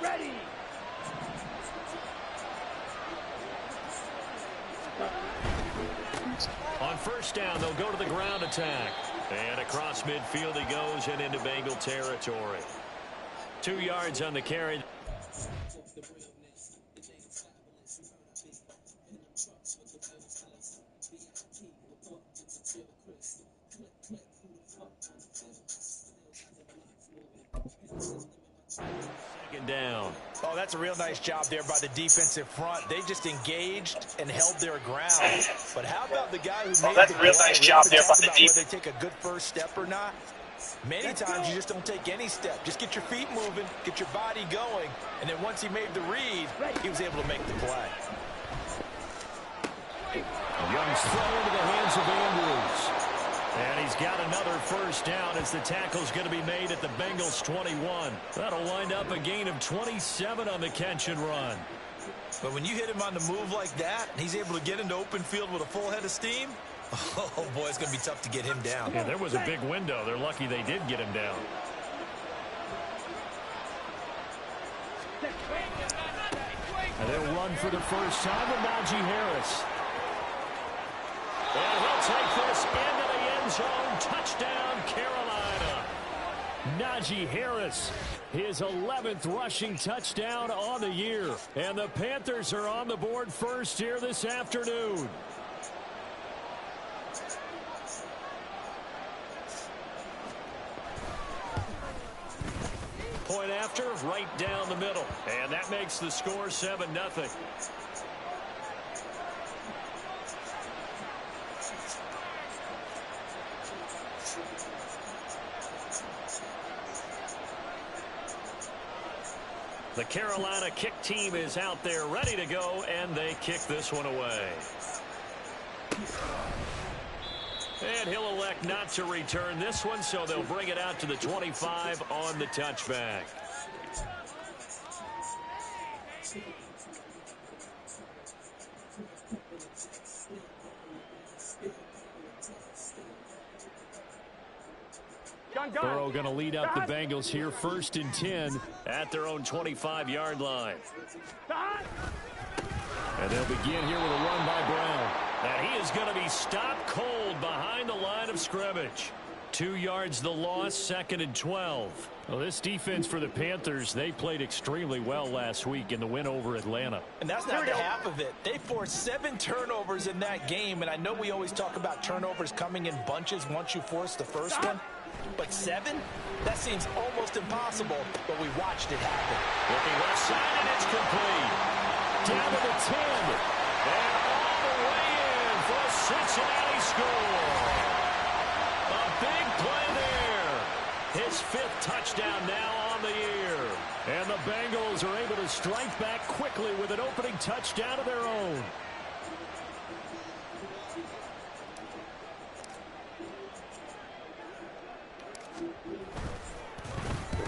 Ready. On first down, they'll go to the ground attack. And across midfield he goes and into Bengal territory. 2 yards on the carry. Second down. Oh, that's a real nice job there by the defensive front. They just engaged and held their ground. But how about the guy who made that's a real nice job there by the defense. Whether they take a good first step or not. Many times you just don't take any step. Just get your feet moving, get your body going, and then once he made the read, he was able to make the play. Young's throw into the hands of Andrews. And he's got another first down as the tackle's going to be made at the Bengals 21. That'll wind up a gain of 27 on the catch and run. But when you hit him on the move like that, and he's able to get into open field with a full head of steam, oh, boy, it's going to be tough to get him down. Yeah, there was a big window. They're lucky they did get him down. And they'll run for the first time with Najee Harris. And he'll take this into the end zone. Touchdown, Carolina. Najee Harris, his 11th rushing touchdown on the year. And the Panthers are on the board first here this afternoon. Point after, right down the middle. And that makes the score 7-0. The Carolina kick team is out there ready to go, and they kick this one away. And he'll elect not to return this one, so they'll bring it out to the 25 on the touchback. Burrow going to lead up the Bengals here, 1st and 10 at their own 25-yard line. And they'll begin here with a run by Brown. And he is going to be stopped cold behind the line of scrimmage. 2 yards the loss, 2nd and 12. Well, this defense for the Panthers, they played extremely well last week in the win over Atlanta. And that's not the half of it. They forced 7 turnovers in that game, and I know we always talk about turnovers coming in bunches once you force the first one. But 7? That seems almost impossible, but we watched it happen. Looking left side, and it's complete. Down to the 10. And all the way in for a Cincinnati score. A big play there. His 5th touchdown now on the year. And the Bengals are able to strike back quickly with an opening touchdown of their own.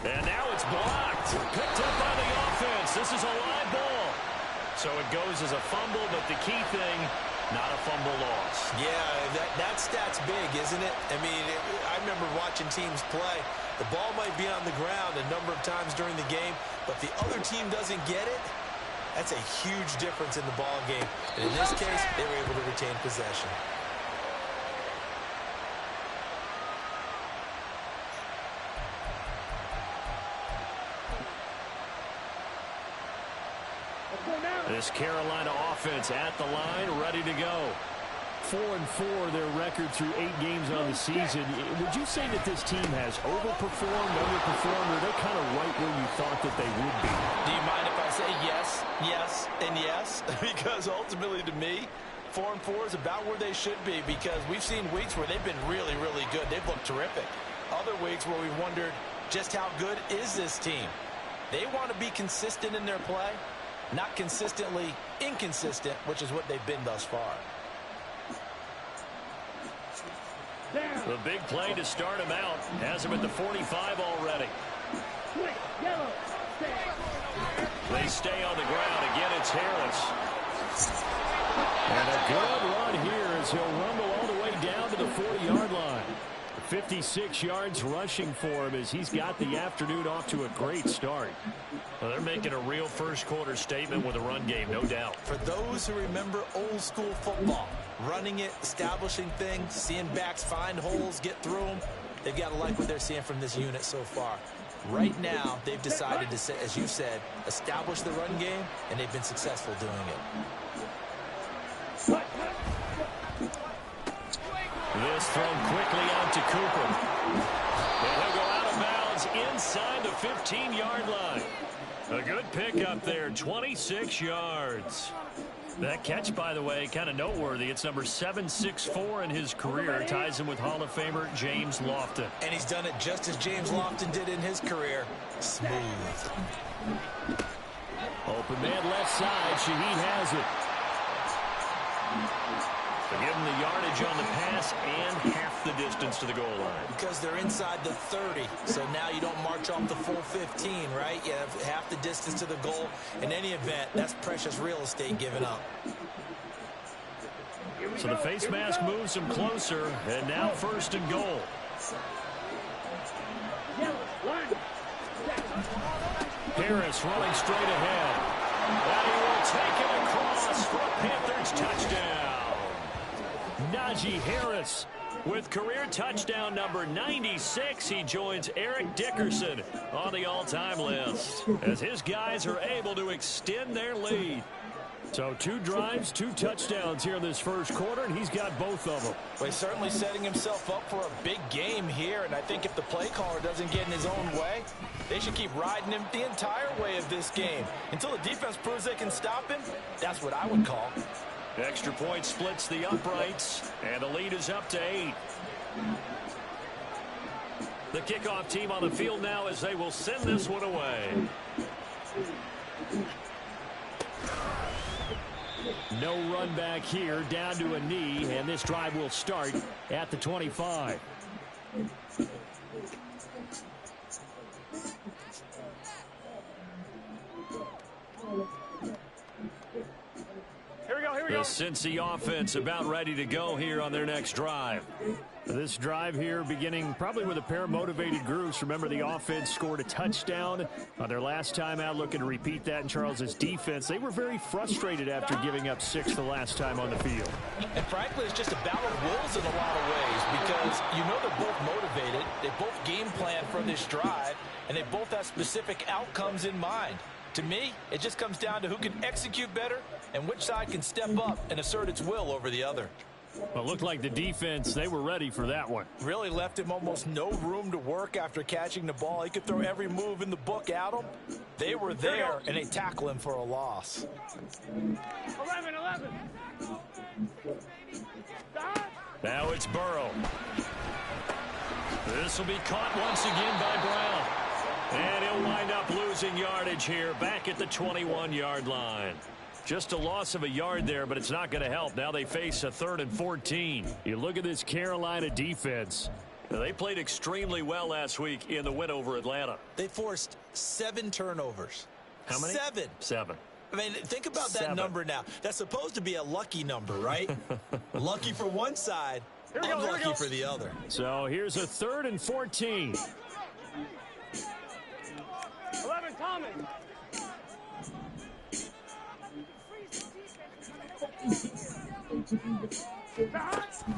And now it's blocked. Picked up by the offense. This is a live ball. So it goes as a fumble, but the key thing, not a fumble loss. Yeah, that stat's big, isn't it? I mean, I remember watching teams play. The ball might be on the ground a number of times during the game, but the other team doesn't get it. That's a huge difference in the ball game. And in this case, they were able to retain possession. This Carolina offense at the line, ready to go. 4-4 their record through 8 games on the season. Would you say that this team has overperformed, underperformed, or they're kind of right where you thought that they would be? Do you mind if I say yes, yes, and yes? Because ultimately to me, 4-4 is about where they should be, because we've seen weeks where they've been really, really good. They've looked terrific. Other weeks where we've wondered just how good is this team. They want to be consistent in their play. Not consistently inconsistent, which is what they've been thus far. The big play to start him out has him at the 45 already. They stay on the ground. Again, it's Harris. And a good run here as he'll rumble all the way down to the 40-yard line. 56 yards rushing for him as he's got the afternoon off to a great start. Well, they're making a real first-quarter statement with a run game, no doubt. For those who remember old-school football, running it, establishing things, seeing backs find holes, get through them, they've got to like what they're seeing from this unit so far. Right now, they've decided to, as you said, establish the run game, and they've been successful doing it. This thrown quickly out to Cooper. And he'll go out of bounds inside the 15-yard line. A good pickup there, 26 yards. That catch, by the way, kind of noteworthy. It's number 764 in his career. Ties him with Hall of Famer James Lofton. And he's done it just as James Lofton did in his career. Smooth. Open man left side. Shaheed has it. They give him the yardage on the pass and half the distance to the goal line. Because they're inside the 30, so now you don't march off the full 15, right? You have half the distance to the goal. In any event, that's precious real estate given up. So the face mask moves him closer, and now first and goal. Harris running straight ahead. And he will take it across for a Panthers touchdown. Najee Harris with career touchdown number 96. He joins Eric Dickerson on the all-time list as his guys are able to extend their lead. So 2 drives, 2 touchdowns here in this first quarter, and he's got both of them. Well, he's certainly setting himself up for a big game here, and I think if the play caller doesn't get in his own way, they should keep riding him the entire way of this game. Until the defense proves they can stop him, that's what I would call. Extra point splits the uprights, and the lead is up to 8. The kickoff team on the field now as they will send this one away. No run back here, down to a knee, and this drive will start at the 25. The Cincy offense about ready to go here on their next drive. This drive here beginning probably with a pair of motivated groups. Remember, the offense scored a touchdown on their last time out, looking to repeat that in Charles's defense. They were very frustrated after giving up 6 the last time on the field. And frankly, it's just a battle of wills in a lot of ways because you know they're both motivated. They both game plan for this drive, and they both have specific outcomes in mind. To me, it just comes down to who can execute better and which side can step up and assert its will over the other. Well, it looked like the defense, they were ready for that one. Really left him almost no room to work after catching the ball. He could throw every move in the book at him. They were there, and they tackle him for a loss. 11. Now it's Burrow. This will be caught once again by Brown. And he'll wind up losing yardage here back at the 21-yard line. Just a loss of a yard there, but it's not going to help. Now they face a 3rd and 14. You look at this Carolina defense. They played extremely well last week in the win over Atlanta. They forced 7 turnovers. How many? 7. I mean, think about that number now. That's supposed to be a lucky number, right? Lucky for one side, unlucky for the other. So here's a 3rd and 14. 11, Thomas.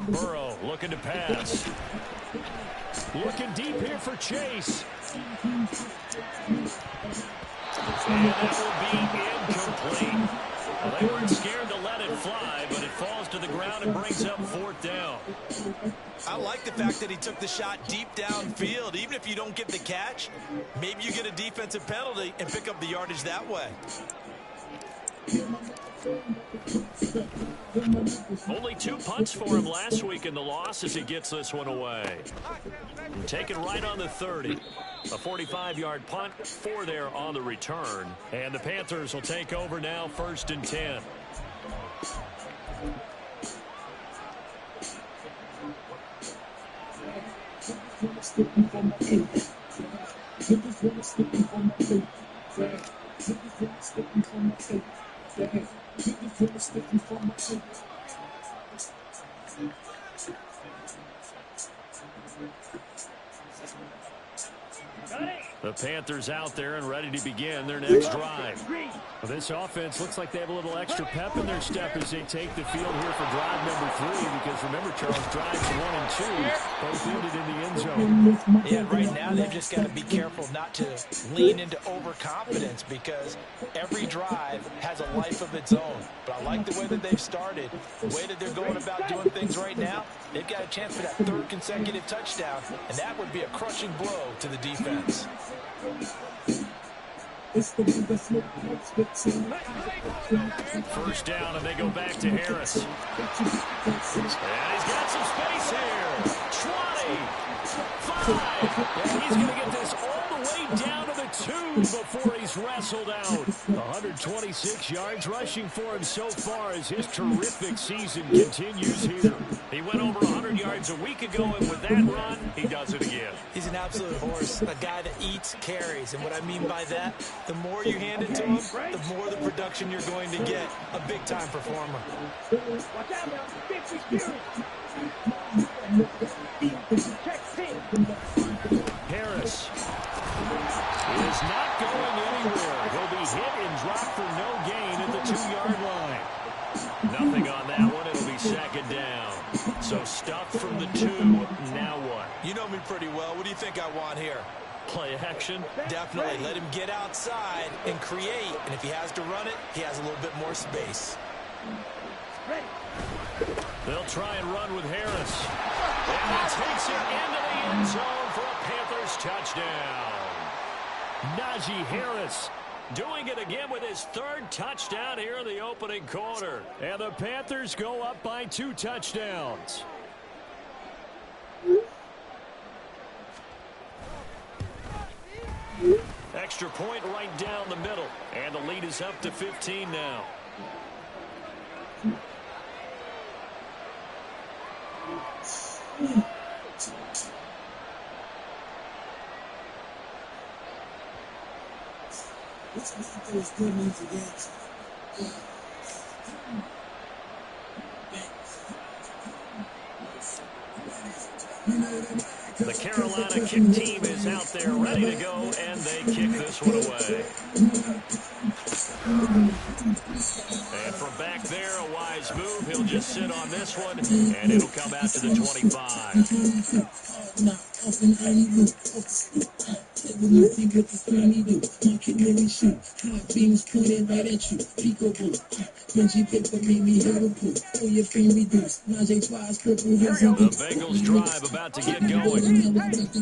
Burrow looking to pass. Looking deep here for Chase. And that will be incomplete. Well, they weren't scared to let it fly, but it falls to the ground and brings up 4th down. I like the fact that he took the shot deep downfield. Even if you don't get the catch, maybe you get a defensive penalty and pick up the yardage that way. Only 2 punts for him last week in the loss as he gets this one away. Taken right on the 30. A 45-yard punt, 4 there on the return. And the Panthers will take over now, 1st and 10. Panthers out there and ready to begin their next drive. Well, this offense looks like they have a little extra pep in their step as they take the field here for drive number 3, because remember, Charles, drives 1 and 2 both ended in the end zone. Yeah, right now they've just got to be careful not to lean into overconfidence, because every drive has a life of its own. But I like the way that they've started, the way that they're going about doing things right now. They've got a chance for that 3rd consecutive touchdown, and that would be a crushing blow to the defense. First down, and they go back to Harris. And he's got some space here. 20, 5. And he's going to get this all the way down to the 2 before he's wrestled out. 126 yards rushing for him so far as his terrific season continues here. He went over 100 yards a week ago, and with that run, he does it again. He's an absolute horse, a guy that eats carries. And what I mean by that, the more you hand it to him, the more the production you're going to get. A big-time performer. Watch out now. Big security. Check team. Harris is not going anywhere. He'll be hit and dropped for no gain at the 2-yard line. Nothing on that one. It'll be 2nd down. So stuffed from the 2. Now what? You know me pretty well. What do you think I want here? Play action? Definitely. Let him get outside and create. And if he has to run it, he has a little bit more space. They'll try and run with Harris. And he takes it into the end zone for a Panthers touchdown. Najee Harris doing it again with his 3rd touchdown here in the opening quarter. And the Panthers go up by 2 touchdowns. Extra point right down the middle. And the lead is up to 15 now. The Carolina kick team is out there ready to go, and they kick this one away. And from back there, a wise move. He'll just sit on this one, and it'll come out to the 25. The Bengals drive about to get going.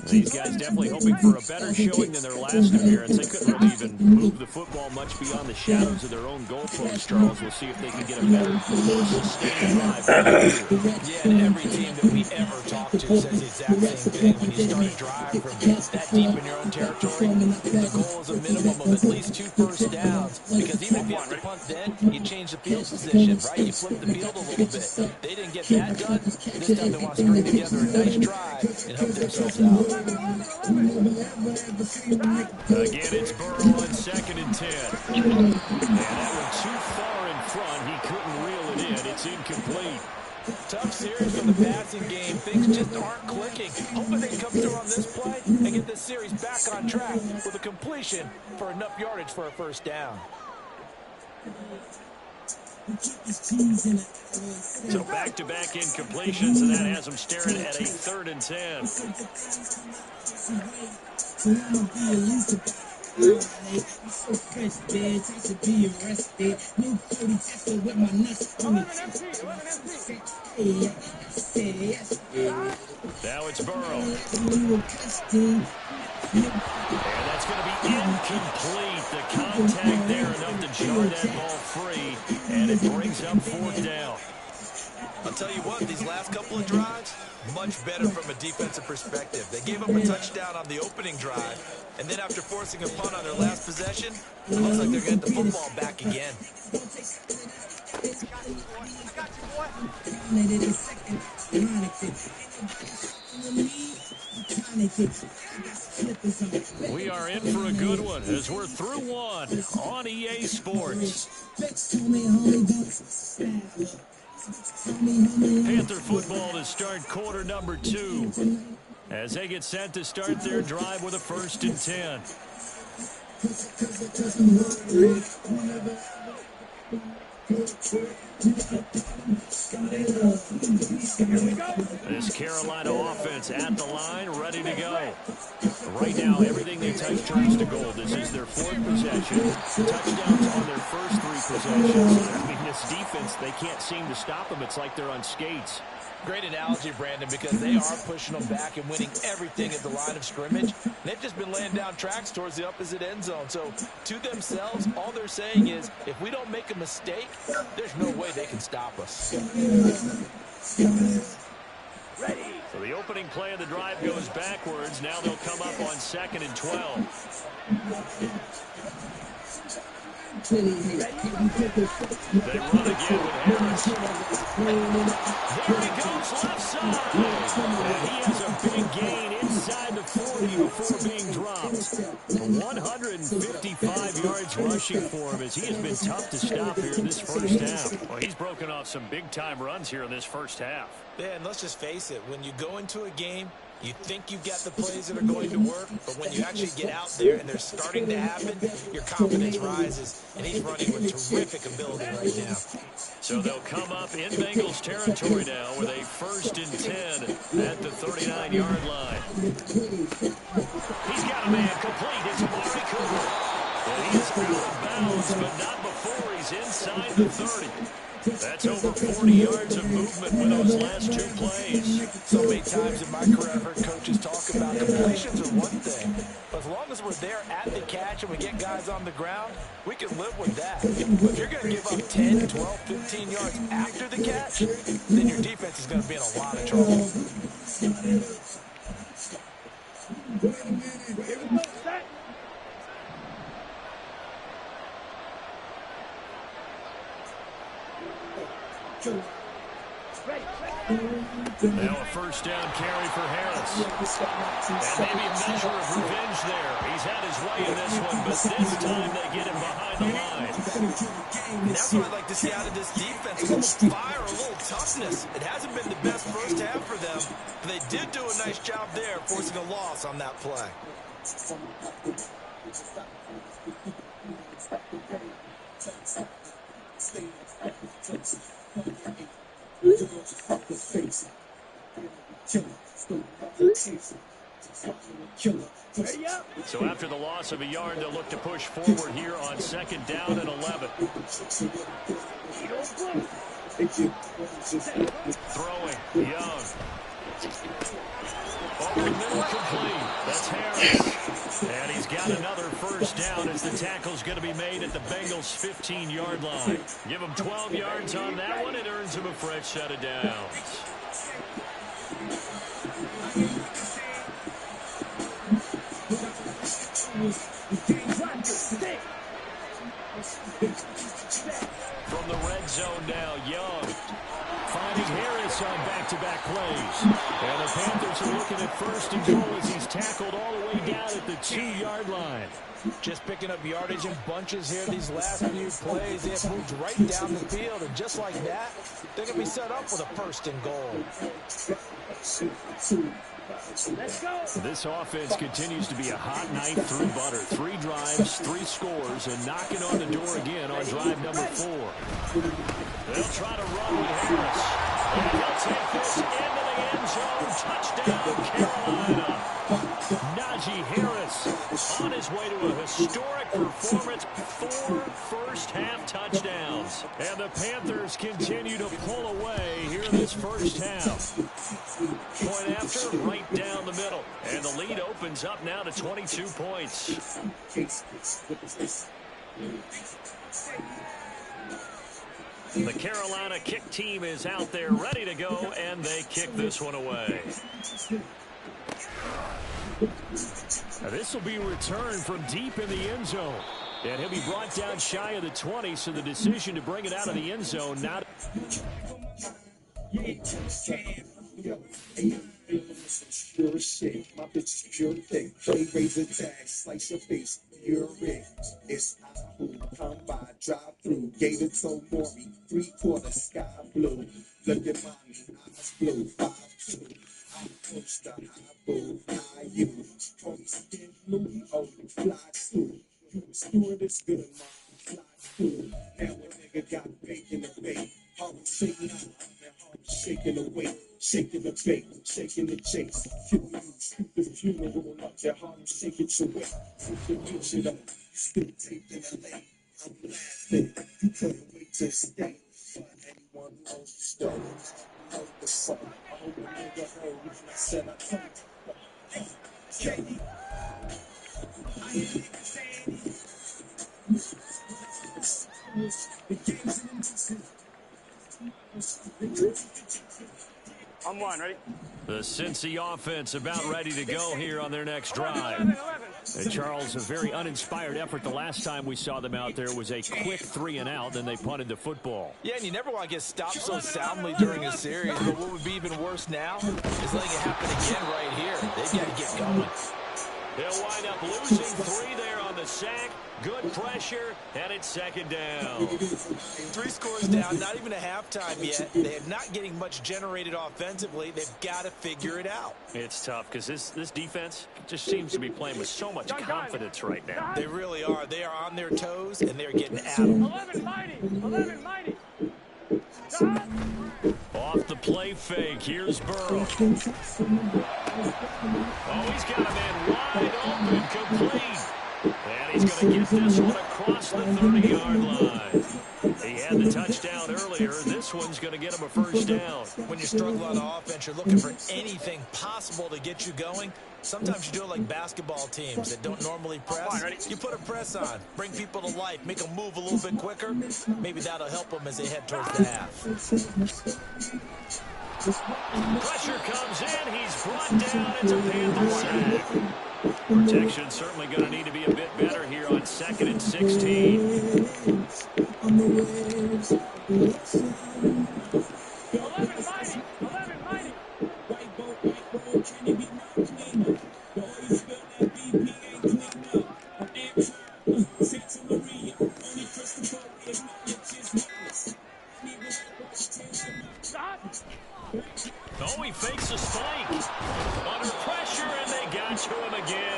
These guys definitely hoping for a better showing than their last appearance. They couldn't really even move the football much beyond the shadows of their own goalpost, Charles. We'll see if they can get a better sustained drive. Yeah, and every team that we ever talk to says the exact same thing. When you start a drive from that deep in your own territory, the goal is a minimum of at least 2 first downs. Because even if you have to punt then, you change the field position, right? You flip the field a little bit. They didn't get that done. This time they want to string together a nice drive and help themselves out. Again, it's Burrow on 2nd and 10. And that one too far in front. He couldn't reel it in. It's incomplete. Tough series from the passing game. Things just aren't clicking. Hoping they can come through on this play and get this series back on track with a completion for enough yardage for a first down. So back-to-back incompletions, and that has them staring at a 3rd and 10. Now it's Burrow. And that's going to be incomplete. The contact there enough to jar that ball free, and it brings up 4th down. I'll tell you what, these last couple of drives, much better from a defensive perspective. They gave up a touchdown on the opening drive, and then after forcing a punt on their last possession, it looks like they're getting the football back again. We are in for a good one as we're through one on EA Sports. Panther football to start quarter number 2 as they get set to start their drive with a 1st and 10. This Carolina offense at the line, ready to go. Right now, everything they touch turns to gold. This is their fourth possession. Touchdowns on their first three possessions. I mean, this defense, they can't seem to stop them. It's like they're on skates. Great analogy, Brandon, because they are pushing them back and winning everything at the line of scrimmage. They've just been laying down tracks towards the opposite end zone. So to themselves, all they're saying is, if we don't make a mistake, there's no way they can stop us. Ready. So the opening play of the drive goes backwards. Now they'll come up on 2nd and 12. Ready. They run again with Harris. There he goes left side. And he has a big gain inside the 40 before being dropped. 155 yards rushing for him as he has been tough to stop here in this first half. Well, he's broken off some big-time runs here in this first half. Yeah, and let's just face it, when you go into a game, you think you've got the plays that are going to work, but when you actually get out there and they're starting to happen, your confidence rises, and he's running with terrific ability right now. So they'll come up in Bengals territory now with a 1st and 10 at the 39-yard line. He's got a man complete. It's Amari Cooper. And he's out of bounds, but not before he's inside the 30. That's over 40 yards of movement with those last two plays. So many times in my career I've heard coaches talk about completions are one thing, but as long as we're there at the catch and we get guys on the ground, we can live with that. But if you're going to give up 10, 12, 15 yards after the catch, then your defense is going to be in a lot of trouble. Here we go, set. Ready. Now a 1st down carry for Harris. And maybe a measure of revenge there. He's had his way in this one, but this time they get him behind the line. And that's what I'd like to see out of this defense. A little fire, a little toughness. It hasn't been the best first half for them, but they did do a nice job there, forcing a loss on that play. Ready up. So after the loss of a yard, they'll look to push forward here on 2nd down and 11. Throwing, Young. Over the middle, complete. That's Harris. And he's got another 1st down as the tackle's going to be made at the Bengals' 15-yard line. Give him 12 yards on that one. It earns him a fresh set of downs. From the red zone now, Young. Finding Harris on back-to-back plays. And the Panthers are looking at 1st and goal as he's tackled all the way down at the 2-yard line. Just picking up yardage in bunches here these last few plays. They have moved right down the field, and just like that, they're going to be set up with a 1st and goal. Let's go. This offense continues to be a hot night through butter. 3 drives, 3 scores, and knocking on the door again on drive number 4. They'll try to run with Harris. And he'll take this into the end zone. Touchdown, Carolina. Najee Harris on his way to a historic performance. 4 first-half touchdowns. And the Panthers continue to pull away here in this first half. Point after, right down the middle. And the lead opens up now to 22 points. The Carolina kick team is out there ready to go, and they kick this one away. Now this will be returned from deep in the end zone. And he'll be brought down shy of the 20, so the decision to bring it out of the end zone not... Pure shit, my bitch is pure thick. Play razor tag, slice your face, you're rigged. It's who come by, drive through, gave it to Maury, 3/4 sky blue. Look at mommy, eyes blue, 5'2". I push the high bull, high you. Pony skin Louis, oh, fly suit. good, mom. Fly good. Now a nigga got bacon to bake. Harlem shake now. Man, Harlem shaking the weight. Shaking the bake. Shaking the chase. Kill you. Shoot the funeral up there. Harlem shake it your way. You can reach it up. You still taking LA. I'm laughing. You couldn't wait to stay. For anyone who knows the story. Know the song. I hope a nigga heard when I said I told you. Katie. I hear niggas saying the game's an indecent. On one, ready? The Cincy offense about ready to go here on their next drive. And Charles, a very uninspired effort the last time we saw them out there was a quick 3-and-out, then they punted the football. Yeah, and you never want to get stopped so soundly during a series, but what would be even worse now is letting it happen again right here. They've got to get going. They'll wind up losing 3 there on the sack. Good pressure, and it's second down. 3 scores down, not even a halftime yet. They're not getting much generated offensively. They've got to figure it out. It's tough because this defense just seems to be playing with so much confidence right now. They really are. They are on their toes, and they're getting at them. 11 mighty. 11 mighty. Off the play fake, here's Burrow. Oh, he's got a man wide open, complete. And he's going to get this one across the 30-yard line. He had the touchdown earlier. This one's going to get him a first down. When you struggle on offense, you're looking for anything possible to get you going. Sometimes you do it like basketball teams that don't normally press. You put a press on, bring people to life, make them move a little bit quicker. Maybe that'll help them as they head towards the half. Pressure comes in. He's brought down. It's a Panther sack. Protection certainly going to need to be a bit better here on 2nd and 16. 11 mighty. 11 mighty. Oh, he fakes a spike. Under pressure, and they got to him again.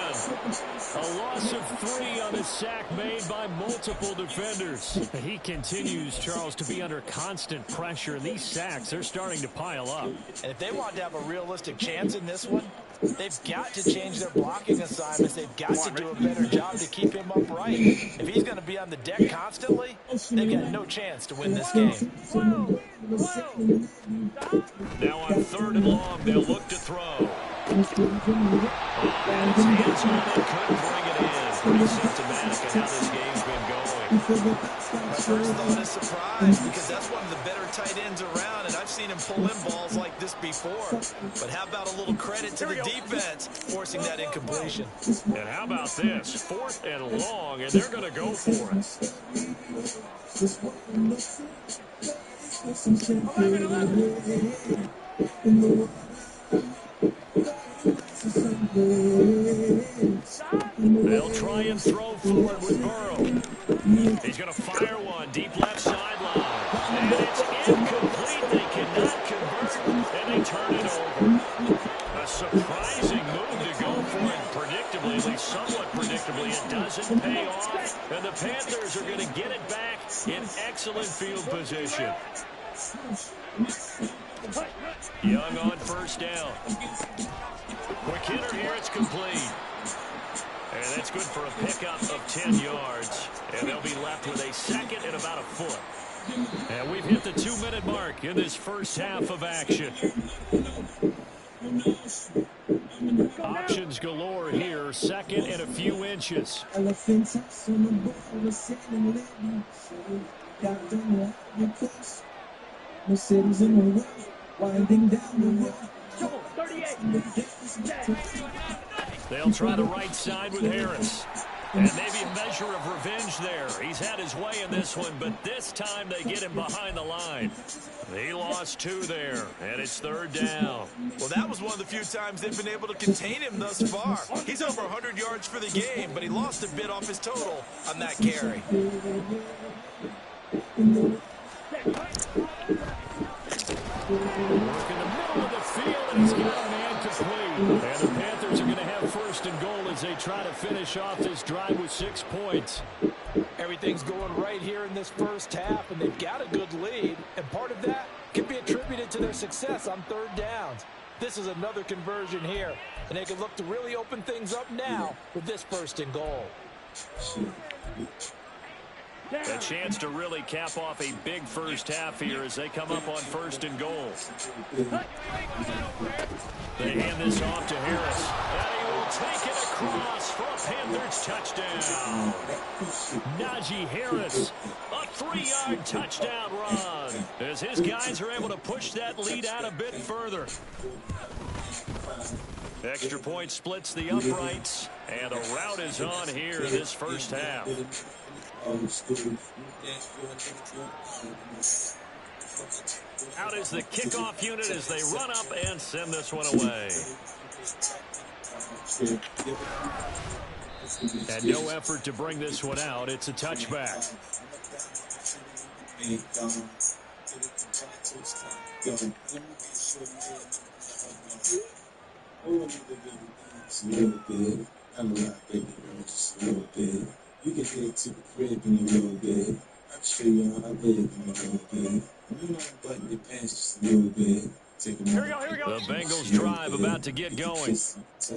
A loss of 3 on a sack made by multiple defenders. He continues, Charles, to be under constant pressure. And these sacks, they're starting to pile up. And if they want to have a realistic chance in this one, they've got to change their blocking assignments. They've got to do a better job to keep him upright. If he's going to be on the deck constantly, they've got no chance to win this game. Now on 3rd and long, they'll look to throw. And it's hands on it, couldn't bring it in. Pretty symptomatic of how this game's been going. My first thought is surprise, because that's one of the better tight ends around, and I've seen him pull in balls like this before. But how about a little credit to the defense forcing that incompletion? And how about this? 4th and long, and they're going to go for it. 11. They'll try and throw forward with Burrow. He's going to fire one deep left sideline. And it's incomplete. They cannot convert, and they turn it over. A surprising move to go for it predictably, at least somewhat predictably. It doesn't pay off, and the Panthers are going to get it back in excellent field position. Young on first down. Quick hitter here, it's complete. And that's good for a pickup of 10 yards. And they'll be left with a 2nd and about a foot. And we've hit the 2-minute mark in this first half of action. Options galore here, 2nd and a few inches. Mercedes in the way, winding down the road. 38. They'll try the right side with Harris. And maybe a measure of revenge there. He's had his way in this one, but this time they get him behind the line. He lost 2 there, and it's 3rd down. Well, that was one of the few times they've been able to contain him thus far. He's over 100 yards for the game, but he lost a bit off his total on that carry. Work in the middle of the field, and he's got a man complete. And the Panthers are going to have 1st and goal as they try to finish off this drive with 6 points. And Everything's going right here in this first half, and they've got a good lead, and part of that can be attributed to their success on third downs. This is another conversion here, and they can look to really open things up now with this 1st and goal. A chance to really cap off a big first half here as they come up on 1st and goal. They hand this off to Harris. And he will take it across for a Panthers touchdown. Najee Harris, a 3-yard touchdown run as his guys are able to push that lead out a bit further. Extra point splits the uprights, and a rout is on here in this first half. Out is the kickoff unit as they run up and send this one away. And no effort to bring this one out. It's a touchback. You can get to the crib in a little bit. I can show you how I live in a little bit. You know, button your pants just a little bit. Here we go. The Bengals drive about to get going.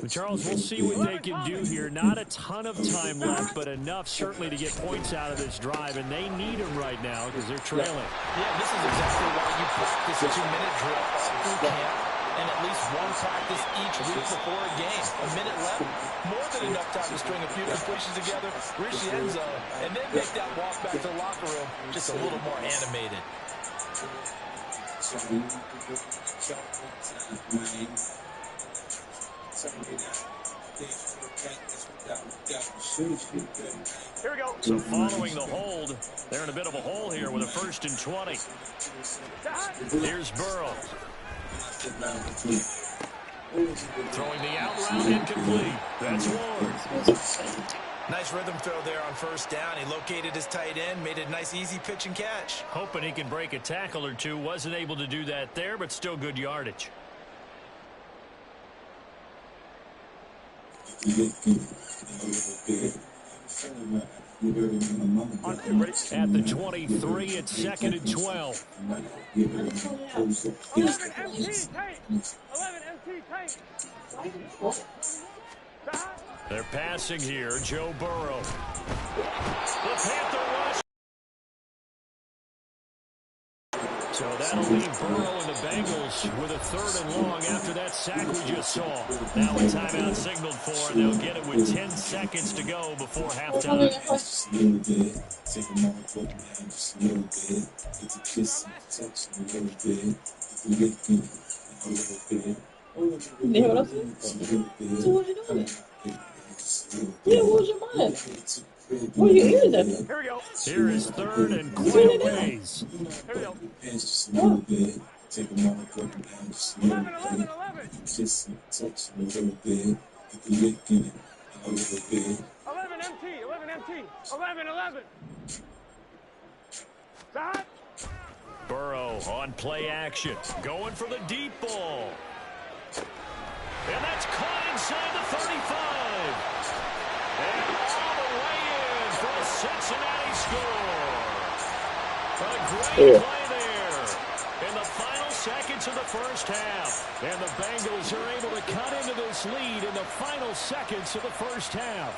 Charles, we'll see what they can do here. Not a ton of time left, but enough certainly to get points out of this drive, and they need them right now because they're trailing. Yeah, this is exactly why you practice a 2-minute drill through camp and at least one practice each week before a game. A minute left, more than enough time to string a few completions together, reach the end zone, and then make that walk back to the locker room just a little more animated. Here we go. So following the hold, they're in a bit of a hole here with a 1st and 20. Here's Burrow. Throwing the out route incomplete. That's Ward. Nice rhythm throw there on 1st down. He located his tight end, made it a nice easy pitch and catch. Hoping he can break a tackle or two. Wasn't able to do that there, but still good yardage. At the 23, it's 2nd and 12. 11 MT tight. 11 MT tight. They're passing here. Joe Burrow. The Panther rush. So that'll leave Burrow and the Bengals with a 3rd and long after that sack we just saw. Now a timeout signaled for, and they'll get it with 10 seconds to go before halftime. Ni hör alltså. Så vad är det doing? Yeah, what was your mind? What are you ears at? Here we go. Here is 3rd and quick ways. Here we go. What? 11, 11, 11. Just touch a little bit. If you look in it a little bit. 11 MT. 11 MT. 11, 11. Stop. Burrow on play action. Going for the deep ball. And that's caught inside the 35. And all the way in for a Cincinnati score. A great play there in the final seconds of the first half. And the Bengals are able to cut into this lead in the final seconds of the first half.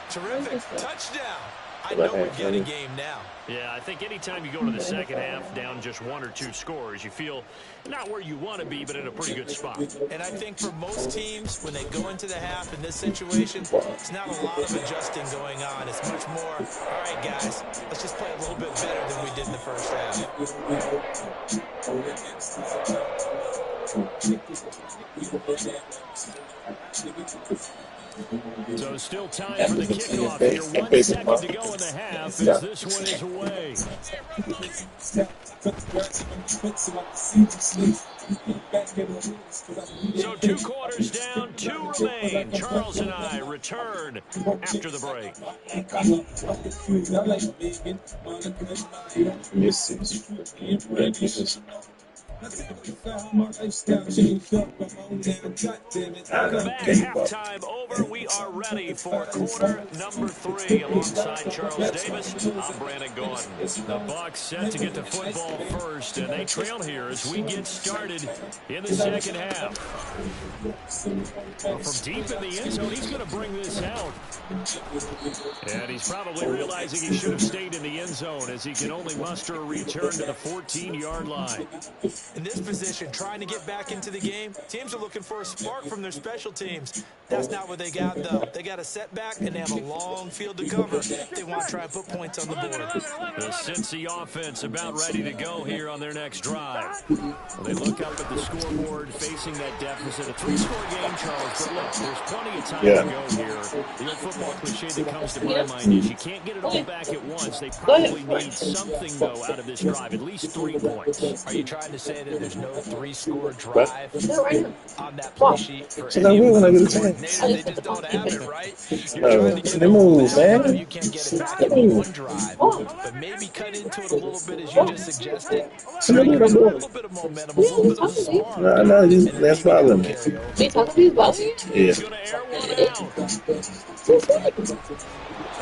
Terrific. Touchdown. I know we're getting game now. Yeah, I think anytime you go to the second half down just 1 or 2 scores, you feel not where you want to be, but in a pretty good spot. And I think for most teams, when they go into the half in this situation, it's not a lot of adjusting going on. It's much more, all right, guys, let's just play a little bit better than we did in the first half. So still time for the kickoff here. 1 second to go in the half as this one is away. So 2 quarters down, 2 remain. Charles and I return after the break. My lifestyle changed up. I'm on now. Goddamn it. Welcome back. Halftime over. We are ready for quarter number 3. Alongside Charles Davis, I'm Brandon Gordon. The Bucs set to get the football first, and they trail here as we get started in the second half. Well, from deep in the end zone, he's going to bring this out. And he's probably realizing he should have stayed in the end zone as he can only muster a return to the 14-yard line. In this position, trying to get back into the game, teams are looking for a spark from their special teams. That's not what they got, though. They got a setback, and they have a long field to cover. They want to try and put points on the board. The Cincy offense about ready to go here on their next drive. Well, they look up at the scoreboard facing that deficit. A 3-score game, Charles, but look, there's plenty of time to go here. The old football cliche that comes to my mind is you can't get it all back at once. They probably need something, though, out of this drive, at least 3 points. Are you trying to say that there's no 3-score drive on that play sheet for So any when I get a offensive chance. coordinator? They just don't have it, right? You're trying to get They it all move, back. man. You can't get it back in one drive, but maybe cut into it a little bit as you just suggested. Try to give us a little bit of momentum, a little bit of a spark. No, that's bothering me. They talking to you about you? Yeah. He's going to air one out.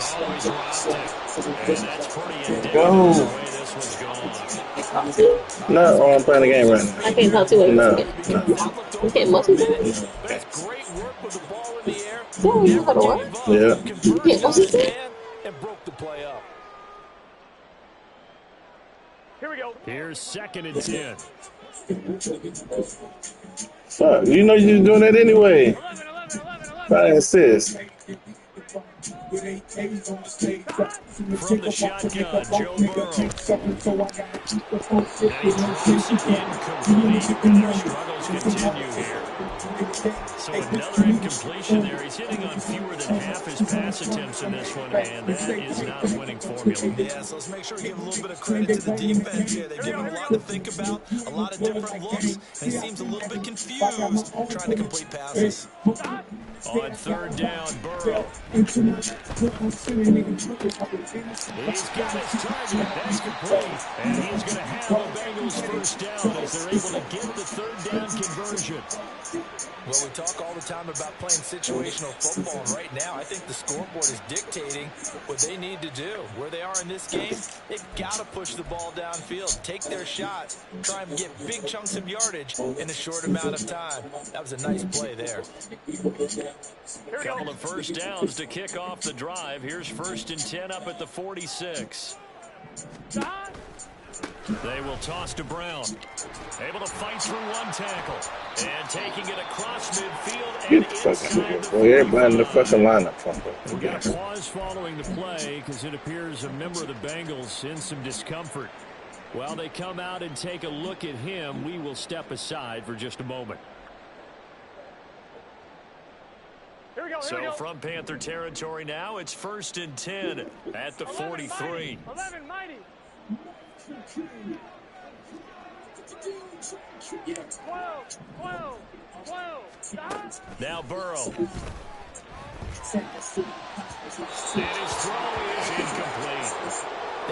Always rustic. And that's pretty indicative of the way this one's gone. No, I'm playing the game right now. I can't talk to you. No. You can't muscle it? That's great work with the ball in the air. No, you gotta what? Yeah. You can't muscle it? And broke the play up. Here we go. Here's 2nd and 10. Fuck, you know you're doing that anyway. 11, 11, 11, 11. Try to insist. From the shotgun, Joe Burrow. Now he throws it incomplete, and their struggles continue here. So another incompletion there. He's hitting on fewer than half his pass attempts in this one, and that is not a winning formula. Yeah, so let's make sure we give a little bit of credit to the defense here. They give him a lot to think about, a lot of different looks, and he seems a little bit confused trying to complete passes. On 3rd down, Burrow. He's got his target. That's complete. And he's going to have the Bengals first down as they're able to get the 3rd down conversion. Well, we talk all the time about playing situational football, and right now I think the scoreboard is dictating what they need to do. Where they are in this game, they've got to push the ball downfield, take their shots, try and get big chunks of yardage in a short amount of time. That was a nice play there. A couple of first downs to kick off the drive. Here's 1st and 10 up at the 46. They will toss to Brown. Able to fight through one tackle. And taking it across midfield and inside the 40. Everybody in the fucking lineup from We got a pause following the play because it appears a member of the Bengals in some discomfort. While they come out and take a look at him, we will step aside for just a moment. Here we go. So from Panther territory now, it's 1st and 10 at the 43. 11, mighty. 12, 12, 12. Stop. Now Burrow. And his throw is incomplete.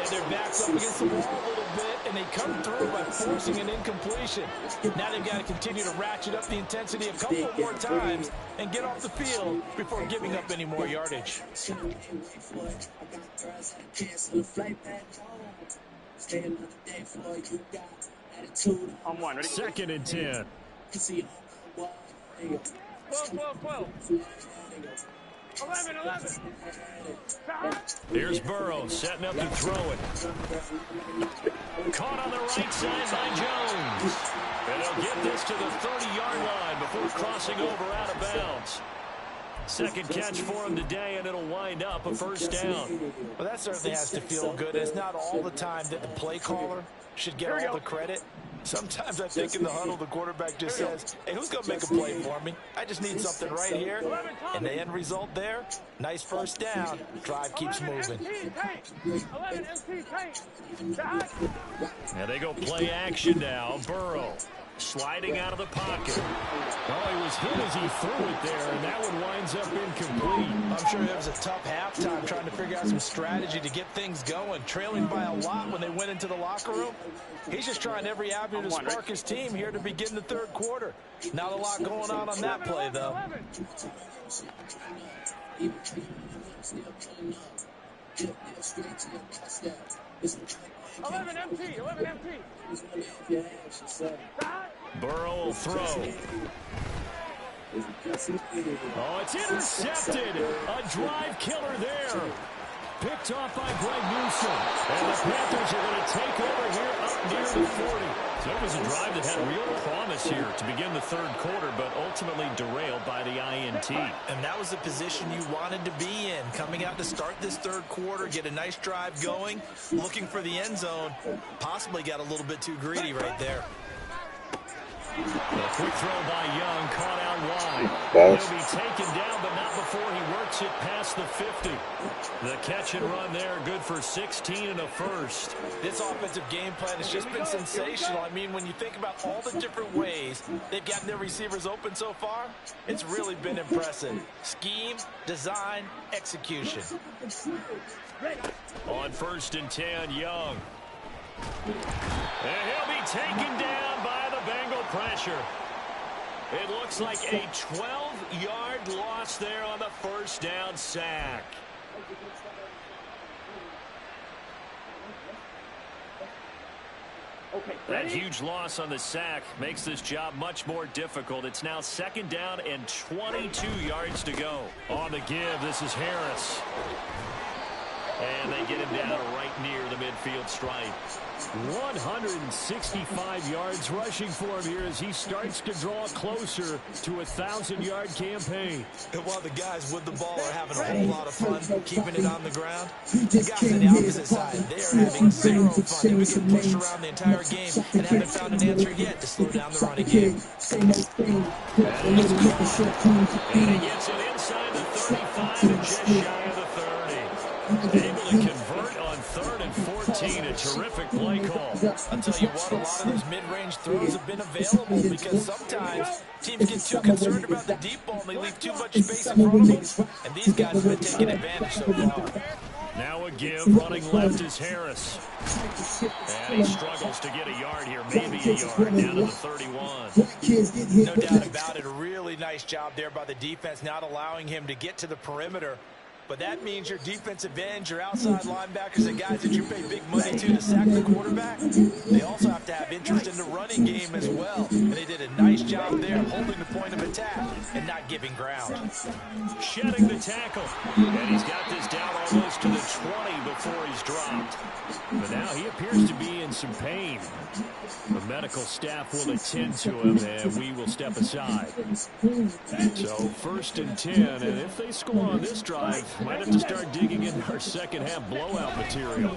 They're backed up against the wall a little bit, and they come through by forcing an incompletion. Now they've got to continue to ratchet up the intensity a couple more times and get off the field before giving up any more yardage. On 1, ready? 2nd and 10. 12, 12, 12. 11, 11. Stop. Here's Burrow setting up to throw it. Caught on the right side by Jones. And he'll get this to the 30-yard line before crossing over out of bounds. 2nd catch for him today, and it'll wind up a first down. Well, that certainly has to feel good. It's not all the time that the play caller should get all the credit. Sometimes I think in the huddle, the quarterback just says, hey, who's going to make a play for me? I just need something right here. And the end result there, nice first down. Drive keeps moving. 11 MT tank. Stop. And they go play action now. Burrow. Sliding out of the pocket. Oh, he was hit as he threw it there, and that one winds up incomplete. I'm sure it was a tough halftime trying to figure out some strategy to get things going. Trailing by a lot when they went into the locker room. He's just trying every avenue to spark his team here to begin the third quarter. Not a lot going on that play, though. 11 MT, 11 MT. Burrow will throw. Oh, it's intercepted. A drive killer there. Picked off by Greg Newsome. And the Panthers are going to take over here up near the 40. So it was a drive that had real promise here to begin the third quarter, but ultimately derailed by the INT. And that was the position you wanted to be in. Coming out to start this third quarter, get a nice drive going, looking for the end zone. Possibly got a little bit too greedy right there. A quick throw by Young, caught out wide. He'll be taken down, but not before he works it past the 50. The catch and run there, good for 16 and a first. This offensive game plan has just been sensational. I mean, when you think about all the different ways they've gotten their receivers open so far, it's really been impressive. Scheme, design, execution. On 1st and 10, Young. And he'll be taken down by the Bengal pressure. It looks like a 12-yard loss there on the first down sack. That huge loss on the sack makes this job much more difficult. It's now 2nd down and 22 yards to go. On the give, this is Harris. And they get him down right near the midfield stripe. 165 yards rushing for him here as he starts to draw closer to a 1,000-yard campaign. And while the guys with the ball are having a whole lot of fun keeping it on the ground, the guys on the opposite side, they are having zero fun. They've been pushed around the entire game and haven't found an answer yet to slow down the running game. And he gets it inside the 35 and just shy of the 30. Able to convert on 3rd and 14. A terrific play call. I'll tell you what, a lot of those mid-range throws have been available because sometimes teams get too concerned about the deep ball and they leave too much space in front of them. And these guys have been taking advantage so far. Now a give, running left is Harris. And he struggles to get a yard here, maybe a yard, down to the 31. No doubt about it, a really nice job there by the defense, not allowing him to get to the perimeter. But that means your defensive ends, your outside linebackers, the guys that you pay big money to sack the quarterback, they also have to have interest in the running game as well. And they did a nice job there holding the point of attack and not giving ground. Shedding the tackle. And he's got this down almost to the 20 before he's dropped. But now he appears to be in some pain. The medical staff will attend to him, and we will step aside. So 1st and 10, and if they score on this drive, might have to start digging in our second-half blowout material.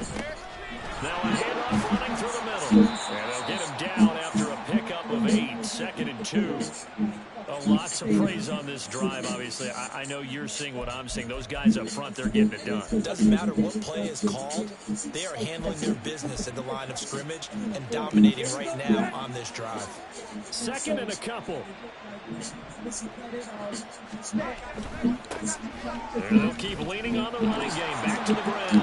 Now a handoff running through the middle. And they'll get him down after a pickup of 8, 2nd and 2. Lots of praise on this drive, obviously. I know you're seeing what I'm seeing. Those guys up front, they're getting it done. It doesn't matter what play is called. They are handling their business at the line of scrimmage and dominating right now on this drive. 2nd and a couple. And they'll keep leaning on the running game. Back to the ground. And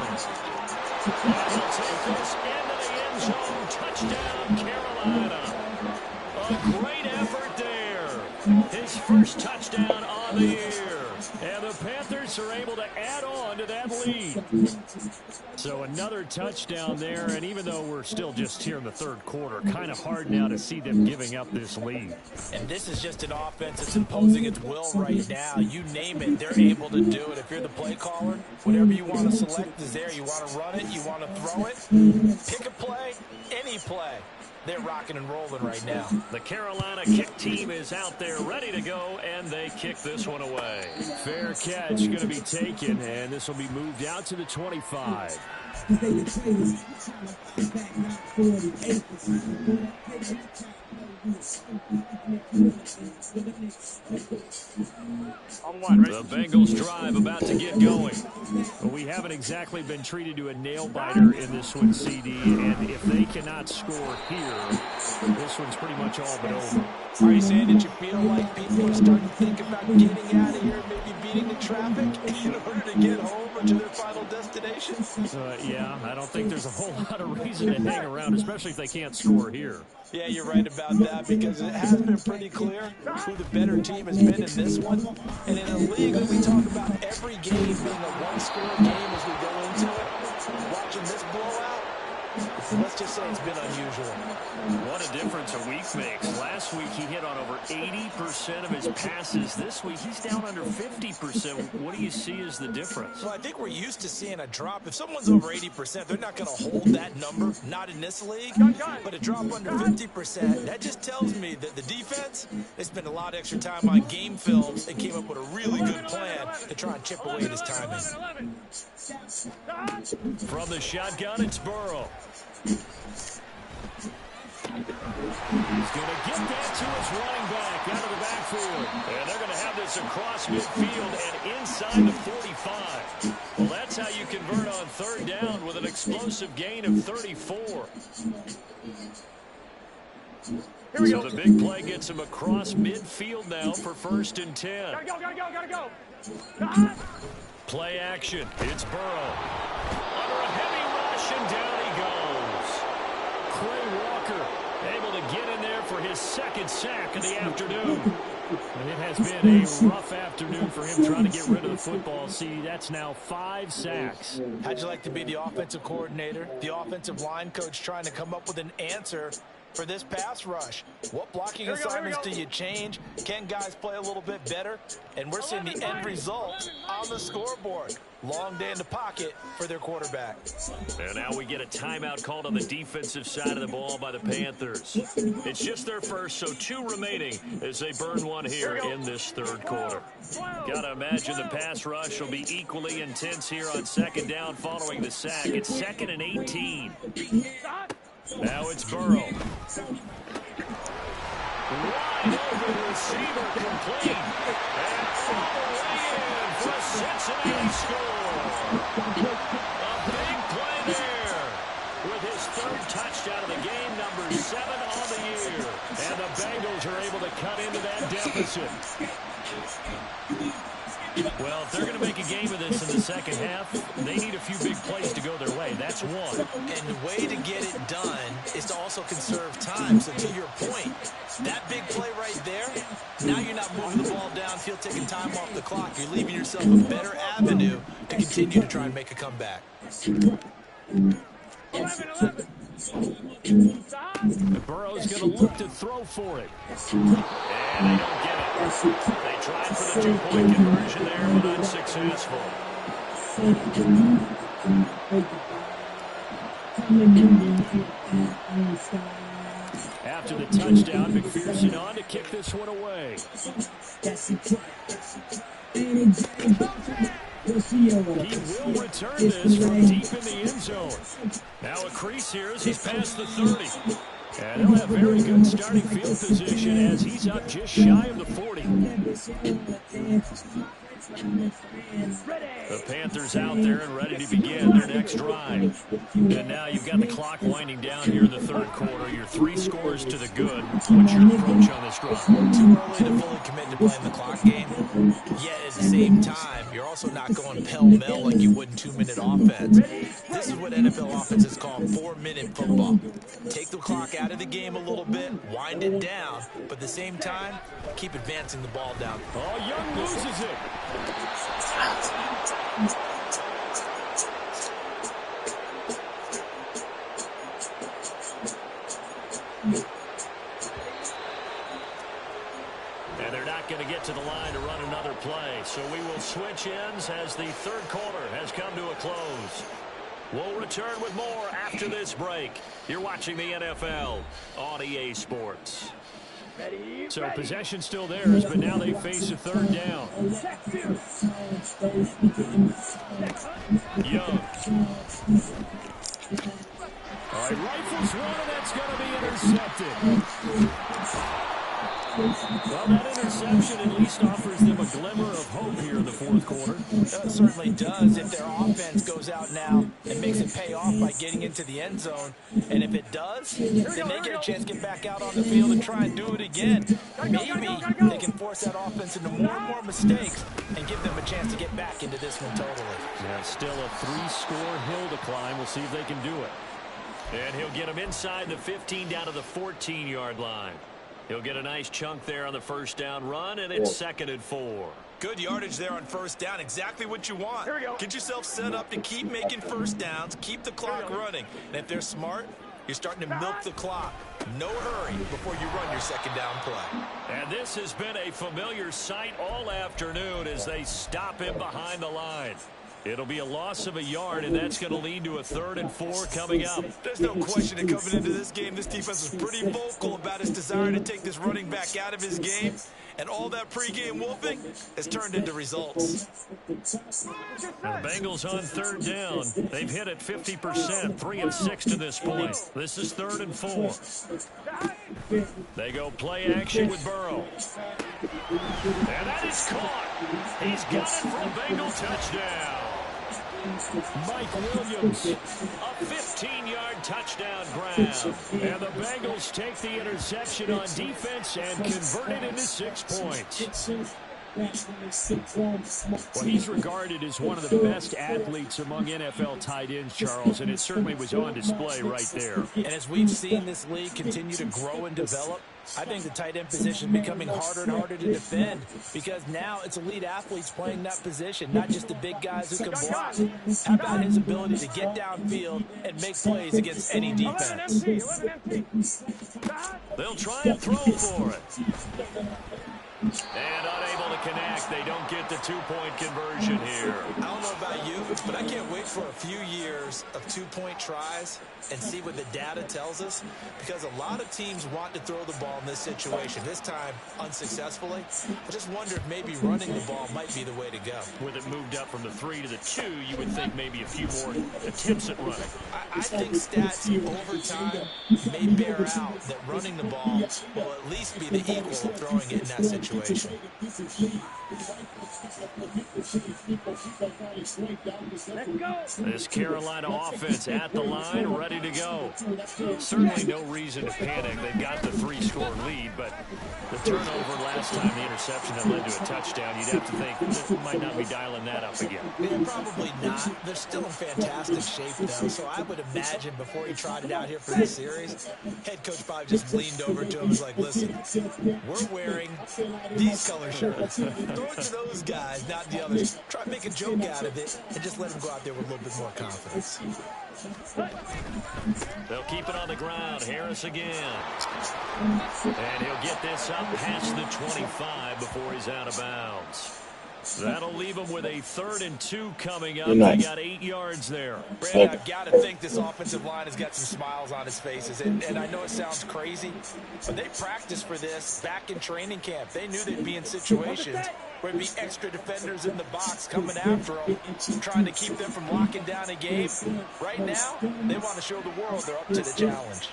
he'll take this into the end zone. Touchdown, Carolina. A great effort there. His first touchdown on the year. And the Panthers are able to add on to that lead. So another touchdown there, and even though we're still just here in the third quarter, kind of hard now to see them giving up this lead. And this is just an offense that's imposing its will right now. You name it, they're able to do it. If you're the play caller, whatever you want to select is there. You want to run it, you want to throw it, pick a play, any play. They're rocking and rolling right now. The Carolina kick team is out there ready to go, and they kick this one away. Fair catch going to be taken, and this will be moved out to the 25. The Bengals drive about to get going. But we haven't exactly been treated to a nail-biter in this one, CD, and if they cannot score here, here, this one's pretty much all but over. Are you saying that you feel like people are starting to think about getting out of here, maybe beating the traffic in order to get home or to their final destination? Yeah, I don't think there's a whole lot of reason to hang around, especially if they can't score here. Yeah, you're right about that because it has been pretty clear who the better team has been in this one. And in a league, we talk about every game being a one-score game as we go into it. Watching this blowout, let's just say it's been unusual. What a difference a week makes. Last week he hit on over 80% of his passes. This week he's down under 50%. What do you see as the difference? Well, I think we're used to seeing a drop. If someone's over 80%, they're not going to hold that number. Not in this league. But a drop under 50%, that just tells me that the defense, they spent a lot of extra time on game film and came up with a really good plan to try and chip away at his timing. From the shotgun, it's Burrow. He's going to get that to his running back out of the backfield. And they're going to have this across midfield and inside the 45. Well, that's how you convert on third down with an explosive gain of 34. So the big play gets him across midfield now for 1st and 10. Gotta go. Play action. It's Burrow. Under a heavy rush, and down he goes. Quay Walker able to get in there for his 2nd sack of the afternoon. And it has been a rough afternoon for him trying to get rid of the football. See, that's now 5 sacks. How'd you like to be the offensive coordinator, the offensive line coach trying to come up with an answer for this pass rush? What blocking assignments do you change? Can guys play a little bit better? And we're seeing the end result on the scoreboard. Long day in the pocket for their quarterback. And now we get a timeout called on the defensive side of the ball by the Panthers. It's just their first, so 2 remaining as they burn one here in this 3rd quarter. Gotta imagine the pass rush will be equally intense here on 2nd down following the sack. It's 2nd and 18. Now it's Burrow. Wide open receiver complete. And all the way in for a Cincinnati score. A big play there with his 3rd touchdown of the game, number 7 on the year. And the Bengals are able to cut into that deficit. Well, if they're going to make a game of this in the 2nd half, they need a few big plays to go their way. That's one. And the way to get it done is to also conserve time. So to your point, that big play right there, now you're not moving the ball downfield, taking time off the clock. You're leaving yourself a better avenue to continue to try and make a comeback. 11. Burrow's going to look to throw for it. And they don't get it. They tried for the 2-point conversion there, but unsuccessful. After the touchdown, McPherson on to kick this one away. He will return this from deep in the end zone. Now a crease here as he's past the 30. And he'll have very good starting field position as he's up just shy of the 40. The Panthers out there and ready to begin their next drive. And now you've got the clock winding down here in the 3rd quarter. Your 3 scores to the good. What's your approach on this drive? Too early to fully commit to playing the clock game. Yet at the same time, you're also not going pell-mell like you would in 2-minute offense. This is what NFL offenses call 4-minute football. Take the clock out of the game a little bit, wind it down, but at the same time, keep advancing the ball down. Oh, Young loses it. And they're not going to get to the line to run another play. So we will switch ends as the 3rd quarter has come to a close. We'll return with more after this break. You're watching the NFL on EA Sports. So possession still theirs, but now they face a 3rd down. Young. All right, rifles one, and that's going to be intercepted. Well, that interception at least offers them a glimmer of hope here in the 4th quarter. It certainly does. If their offense goes out now and makes doesn't pay off by getting into the end zone. And if it does, then they get a chance to get back out on the field and try and do it again. Maybe they can force that offense into more and more mistakes and give them a chance to get back into this one totally. Yeah, still a 3-score hill to climb. We'll see if they can do it. And he'll get him inside the 15 down to the 14-yard line. He'll get a nice chunk there on the first down run, and it's 2nd and 4. Good yardage there on first down. Exactly what you want. Here we go. Get yourself set up to keep making first downs, keep the clock running. And if they're smart, you're starting to milk the clock. No hurry before you run your second down play. And this has been a familiar sight all afternoon as they stop him behind the line. It'll be a loss of a yard, and that's going to lead to a 3rd and 4 coming up. There's no question that coming into this game, this defense was pretty vocal about its desire to take this running back out of his game. And all that pregame wolfing has turned into results. And the Bengals on 3rd down. They've hit it 50%, 3 of 6 to this point. This is 3rd and 4. They go play action with Burrow. And that is caught. He's got it for a Bengal touchdown. Mike Williams, a 15-yard touchdown grab. And the Bengals take the interception on defense and convert it into 6 points. Well, he's regarded as one of the best athletes among NFL tight ends, Charles, and it certainly was on display right there. And as we've seen this league continue to grow and develop, I think the tight end position is becoming harder and harder to defend because now it's elite athletes playing that position, not just the big guys who can block. How about his ability to get downfield and make plays against any defense? They'll try and throw for it. And unable to connect. They don't get the 2-point conversion here. I don't know about you, but I can't wait for a few years of 2-point tries and see what the data tells us, because a lot of teams want to throw the ball in this situation, this time unsuccessfully. I just wonder if maybe running the ball might be the way to go. With it moved up from the 3 to the 2, you would think maybe a few more attempts at running. I think stats over time may bear out that running the ball will at least be the equal of throwing it in that situation. This Carolina offense at the line, ready to go. Certainly no reason to panic. They've got the 3-score lead, but the turnover last time, the interception that led to a touchdown, you'd have to think they might not be dialing that up again. Yeah, probably not. They're still in fantastic shape, though, so I would imagine before he trotted out here for the series, head coach probably just leaned over to him and was like, listen, we're wearing these color shirts. Throw it to those guys, not the others. Try to make a joke out of it and just let them go out there with a little bit more confidence. They'll keep it on the ground. Harris again. And he'll get this up past the 25 before he's out of bounds. That'll leave them with a 3rd and 2 coming up. They got 8 yards there. Brandon, I've got to think this offensive line has got some smiles on his faces. And I know it sounds crazy, but they practiced for this back in training camp. They knew they'd be in situations where there'd be extra defenders in the box coming after them, trying to keep them from locking down a game. Right now, they want to show the world they're up to the challenge.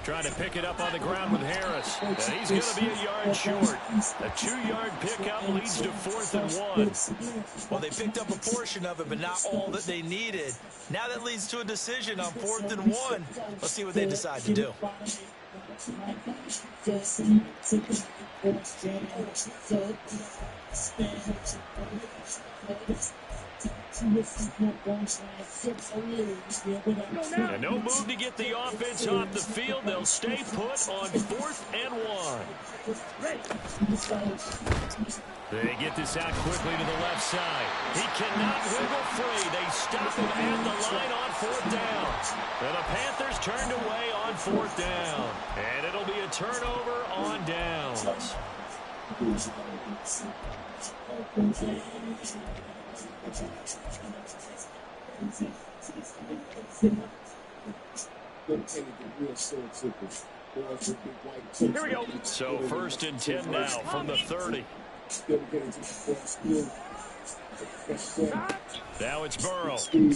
Trying to pick it up on the ground with Harris. And he's going to be a yard short. A 2-yard pickup leads to 4th and 1. Well, they picked up a portion of it, but not all that they needed. Now that leads to a decision on 4th and 1. Let's see what they decide to do. And no move to get the offense off the field. They'll stay put on 4th and 1. They get this out quickly to the left side. He cannot wiggle free. They stop him at the line on 4th down. And the Panthers turned away on 4th down. And it'll be a turnover on downs. Here we go. So 1st and 10 now from the 30. Now it's Burrow. And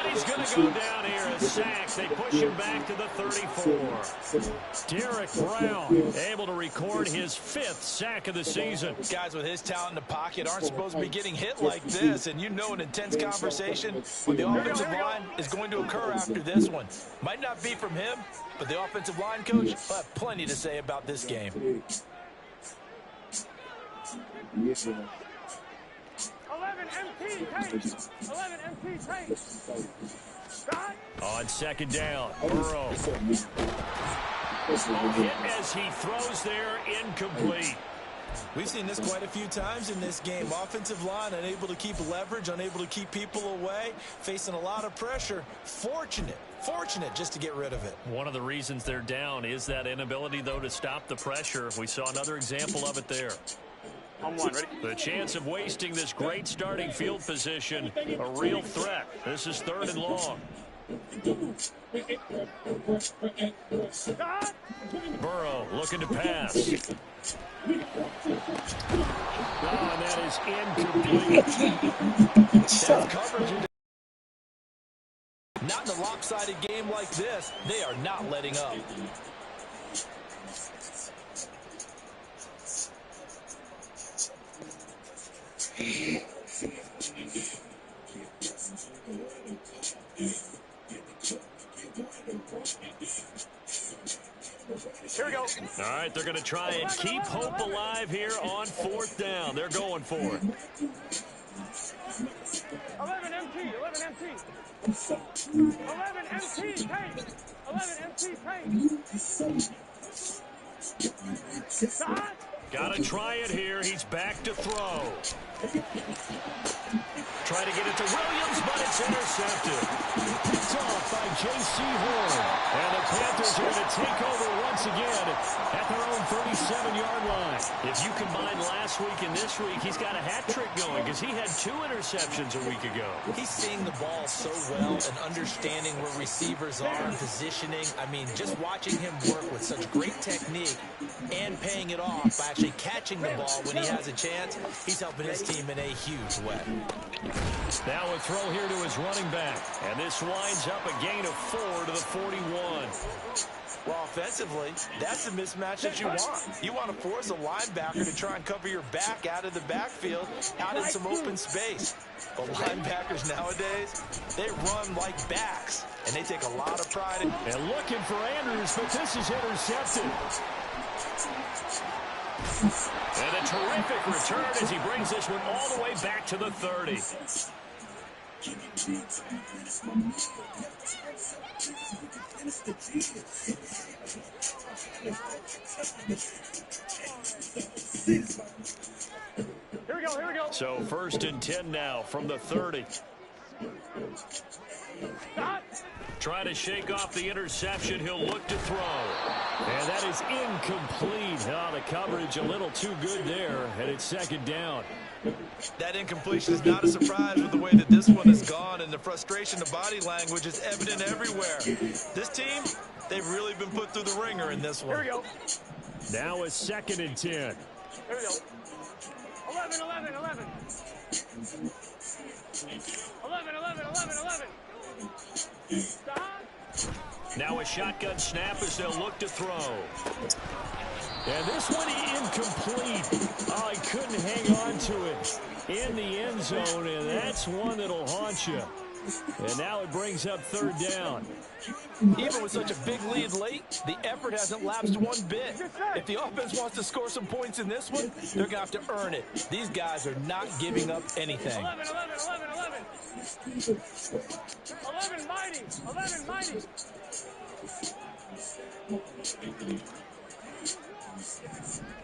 he's going to go down here as sacked. They push him back to the 34. Derek Brown able to record his 5th sack of the season. Guys with his talent in the pocket aren't supposed to be getting hit like this, and you know an intense conversation with the offensive line is going to occur after this one. Might not be from him, but the offensive line coach will have plenty to say about this game. 11 MT takes. 11 MT takes. On second down, Burrow. Hit as he throws there, incomplete. We've seen this quite a few times in this game. Offensive line unable to keep leverage, unable to keep people away, facing a lot of pressure. Fortunate just to get rid of it. One of the reasons they're down is that inability, though, to stop the pressure. We saw another example of it there. On one, ready? The chance of wasting this great starting field position, a real threat. This is 3rd and long. Burrow looking to pass. Oh, and that is incomplete. That's coverage. Not in a lopsided game like this. They are not letting up. Here we go. All right, they're going to try and keep hope alive here on 4th down. They're going for it. 11 MT. 11 MT. 11 MT takes. 11 MT takes. Got to try it here. He's back to throw. Try to get it to Williams, but it's intercepted. Picked off by J.C. Horn. And the Panthers are going to take over once again at their own 37-yard line. If you combine last week and this week, he's got a hat trick going because he had 2 interceptions a week ago. He's seeing the ball so well and understanding where receivers are and positioning. I mean, just watching him work with such great technique and paying it off by actually catching the ball when he has a chance, he's helping his team in a huge way. Now a throw here to his running back. And this winds up a gain of 4 to the 41. Well, offensively, that's the mismatch that you want. You want to force a linebacker to try and cover your back out of the backfield, out in some open space. But linebackers nowadays, they run like backs, and they take a lot of pride in. And looking for Andrews, but this is intercepted. And a terrific return as he brings this one all the way back to the 30. Here we go. So 1st and 10 now from the 30. Trying to shake off the interception. He'll look to throw. And that is incomplete. Oh, the coverage a little too good there. And it's 2nd down. That incompletion is not a surprise with the way that this one has gone, and the frustration, the body language is evident everywhere. This team, they've really been put through the ringer in this one. Here we go. Now it's 2nd and 10. Here we go. 11. 11. Stop. Now a shotgun snap as they'll look to throw. And this one incomplete. Oh, he couldn't hang on to it in the end zone, and that's one that'll haunt you. And now it brings up 3rd down. Even with such a big lead late, the effort hasn't lapsed one bit. If the offense wants to score some points in this one, they're going to have to earn it. These guys are not giving up anything. 11 mighty. 11 mighty.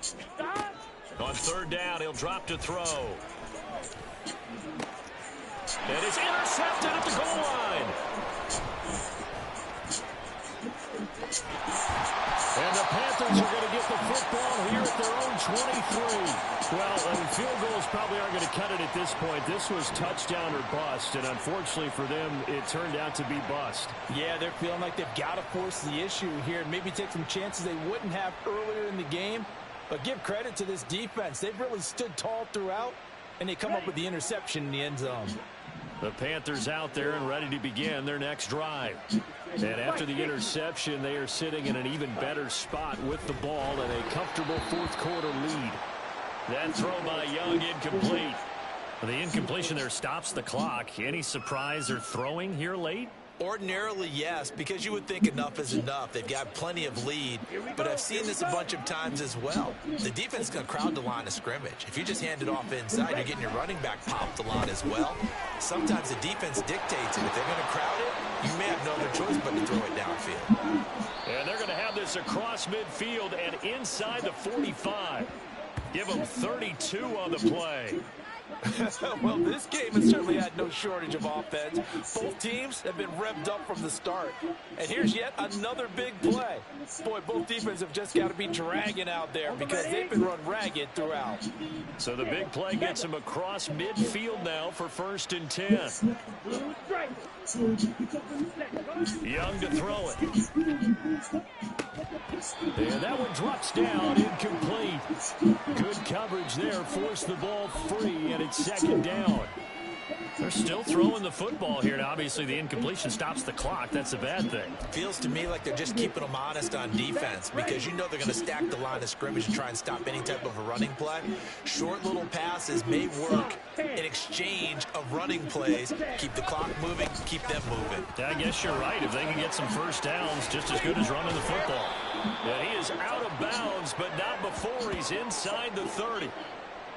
Stop. On 3rd down, he'll drop to throw. And it's intercepted at the goal line. And the Panthers are going to get the football here at their own 23. Well, field goals probably aren't going to cut it at this point. This was touchdown or bust, and unfortunately for them, it turned out to be bust. Yeah, they're feeling like they've got to force the issue here and maybe take some chances they wouldn't have earlier in the game. But give credit to this defense. They've really stood tall throughout, and they come up with the interception in the end zone. The Panthers out there and ready to begin their next drive. And after the interception, they are sitting in an even better spot with the ball and a comfortable fourth quarter lead. That throw by Young incomplete. The incompletion there stops the clock. Any surprise they're throwing here late? Ordinarily, yes, because you would think enough is enough. They've got plenty of lead, but I've seen this a bunch of times as well. The defense is going to crowd the line of scrimmage. If you just hand it off inside, you're getting your running back popped a lot as well. Sometimes the defense dictates it. If they're going to crowd it, you may have no other choice but to throw it downfield. And they're going to have this across midfield and inside the 45. Give them 32 on the play. Well, this game has certainly had no shortage of offense. Both teams have been revved up from the start. And here's yet another big play. Boy, both defenses have just got to be dragging out there because they've been run ragged throughout. So the big play gets them across midfield now for 1st and 10. Young to throw it. And that one drops down, incomplete. Good coverage there, forced the ball free, and it's 2nd down. They're still throwing the football here. Now, obviously, the incompletion stops the clock. That's a bad thing. Feels to me like they're just keeping them honest on defense because you know they're going to stack the line of scrimmage and try and stop any type of a running play. Short little passes may work in exchange of running plays. Keep the clock moving, keep them moving. I guess you're right. If they can get some first downs, just as good as running the football. And he is out of bounds, but not before he's inside the 30.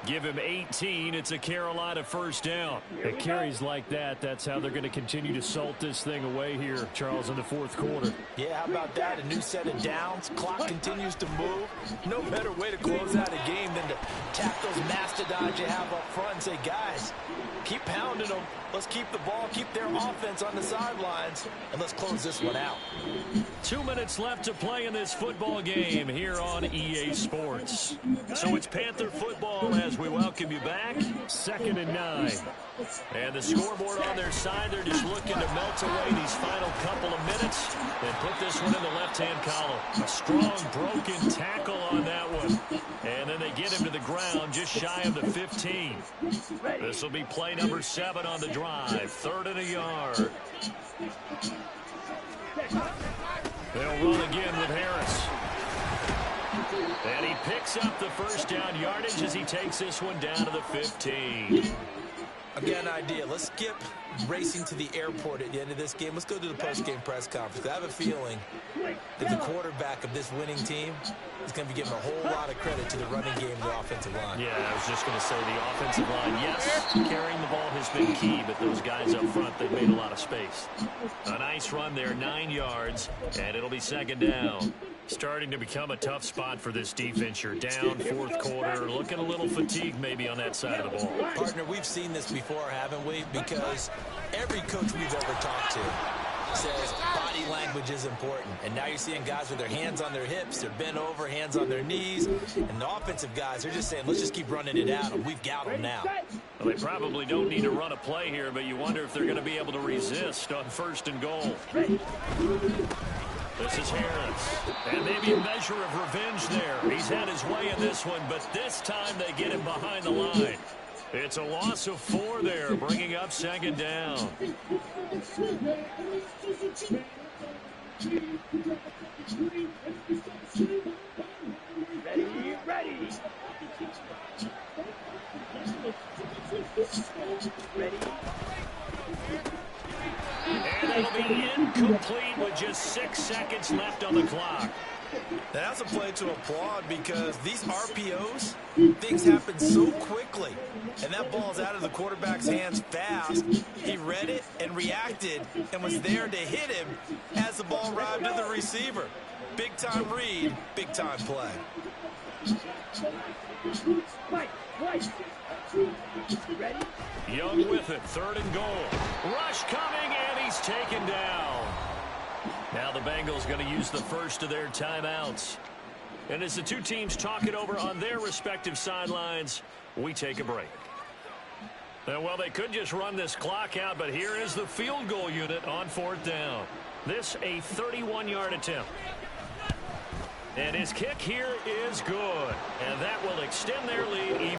Give him 18. It's a Carolina 1st down. It carries like that. That's how they're going to continue to salt this thing away here, Charles, in the 4th quarter. Yeah, how about that? A new set of downs. Clock continues to move. No better way to close out a game than to tap those mastodons you have up front and say, guys, keep pounding them. Let's keep the ball, keep their offense on the sidelines, and let's close this one out. 2 minutes left to play in this football game here on EA Sports. So it's Panther football as we welcome you back. 2nd and 9. And the scoreboard on their side, they're just looking to melt away these final couple of minutes and put this one in the left-hand column. A strong broken tackle on that one. And then they get him to the ground just shy of the 15. This will be play number 7 on the drive. 3rd and a yard. They'll run again with Harris. And he picks up the 1st down yardage as he takes this one down to the 15. Again, idea. Let's skip racing to the airport at the end of this game. Let's go to the post-game press conference. I have a feeling that the quarterback of this winning team is going to be giving a whole lot of credit to the running game and the offensive line. Yeah, I was just going to say the offensive line, yes, carrying the ball has been key, but those guys up front, they've made a lot of space. A nice run there, 9 yards, and it'll be 2nd down. Starting to become a tough spot for this defense. You're down 4th quarter, looking a little fatigued maybe on that side of the ball. Partner, we've seen this before, haven't we? Because every coach we've ever talked to says body language is important. And now you're seeing guys with their hands on their hips, they're bent over, hands on their knees. And the offensive guys are just saying, let's just keep running it at them. We've got them now. Well, they probably don't need to run a play here, but you wonder if they're going to be able to resist on 1st and goal. This is Harris. And maybe a measure of revenge there. He's had his way in this one, but this time they get him behind the line. It's a loss of 4 there, bringing up 2nd down. Ready. And it'll be incomplete with just 6 seconds left on the clock. That's a play to applaud because these RPOs, things happen so quickly. And that ball's out of the quarterback's hands fast. He read it and reacted and was there to hit him as the ball arrived to the receiver. Big-time read, big-time play. Young with it, 3rd and goal. Rush coming, and he's taken down. Now the Bengals going to use the first of their timeouts. And as the two teams talk it over on their respective sidelines, we take a break. And well, they could just run this clock out, but here is the field goal unit on 4th down. This a 31-yard attempt. And his kick here is good. And that will extend their lead.